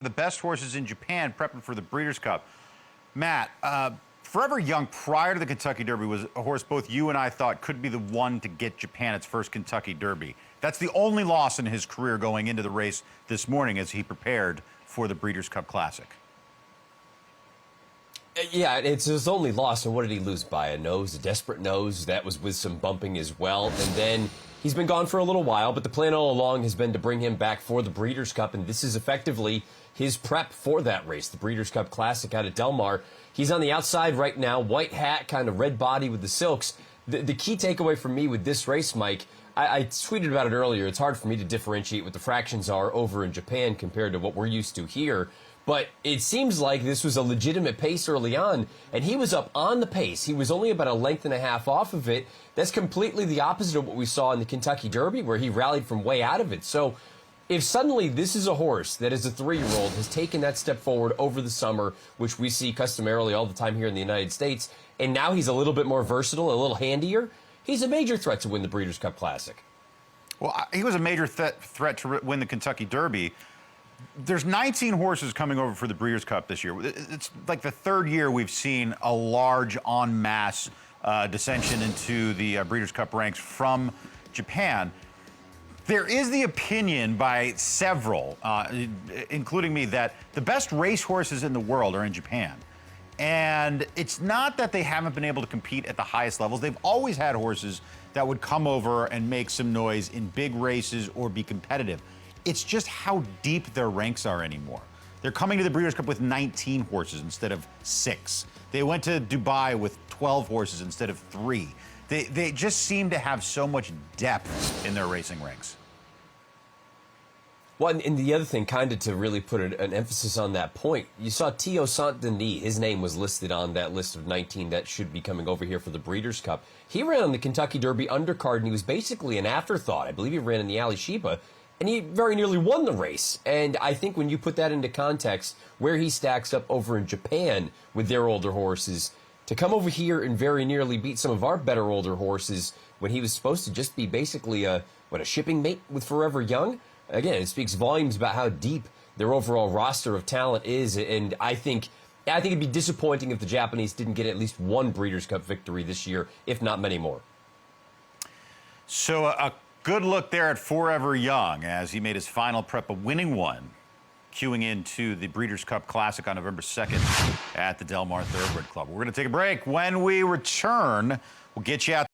The best horses in Japan prepping for the Breeders' Cup. Matt, Forever Young, prior to the Kentucky Derby, was a horse both you and I thought could be the one to get Japan its first Kentucky Derby. That's the only loss in his career going into the race this morning as he prepared for the Breeders' Cup Classic. Yeah, it's his only loss, and what did he lose by? A nose, a desperate nose. That was with some bumping as well. And then he's been gone for a little while, but the plan all along has been to bring him back for the Breeders' Cup, and this is effectively his prep for that race, the Breeders' Cup Classic out at Del Mar. He's on the outside right now, white hat, kind of red body with the silks. The key takeaway for me with this race, Mike, I tweeted about it earlier. It's hard for me to differentiate what the fractions are over in Japan compared to what we're used to here. But it seems like this was a legitimate pace early on, and he was up on the pace. He was only about a length and a half off of it. That's completely the opposite of what we saw in the Kentucky Derby, where he rallied from way out of it. So if suddenly this is a horse that as a 3-year-old has taken that step forward over the summer, which we see customarily all the time here in the United States, and now he's a little bit more versatile, a little handier, he's a major threat to win the Breeders' Cup Classic. Well, he was a major threat to win the Kentucky Derby. There's 19 horses coming over for the Breeders' Cup this year. It's like the third year we've seen a large en masse dissension into the Breeders' Cup ranks from Japan. There is the opinion by several, including me, that the best racehorses in the world are in Japan. And it's not that they haven't been able to compete at the highest levels. They've always had horses that would come over and make some noise in big races or be competitive. It's just how deep their ranks are anymore. They're coming to the Breeders' Cup with 19 horses instead of 6. They went to Dubai with 12 horses instead of 3. They just seem to have so much depth in their racing ranks. Well, and the other thing, kind of to really put an emphasis on that point, you saw Tio Saint-Denis. His name was listed on that list of 19 that should be coming over here for the Breeders' Cup. He ran on the Kentucky Derby undercard, and he was basically an afterthought. I believe he ran in the Ali Sheba, and he very nearly won the race. And I think when you put that into context, where he stacks up over in Japan with their older horses, to come over here and very nearly beat some of our better older horses when he was supposed to just be basically a shipping mate with Forever Young, again, it speaks volumes about how deep their overall roster of talent is. And I think it'd be disappointing if the Japanese didn't get at least one Breeders' Cup victory this year, if not many more. So a good look there at Forever Young as he made his final prep, a winning one, queuing into the Breeders' Cup Classic on November 2nd at the Del Mar Thoroughbred Club. We're going to take a break. When we return, we'll get you out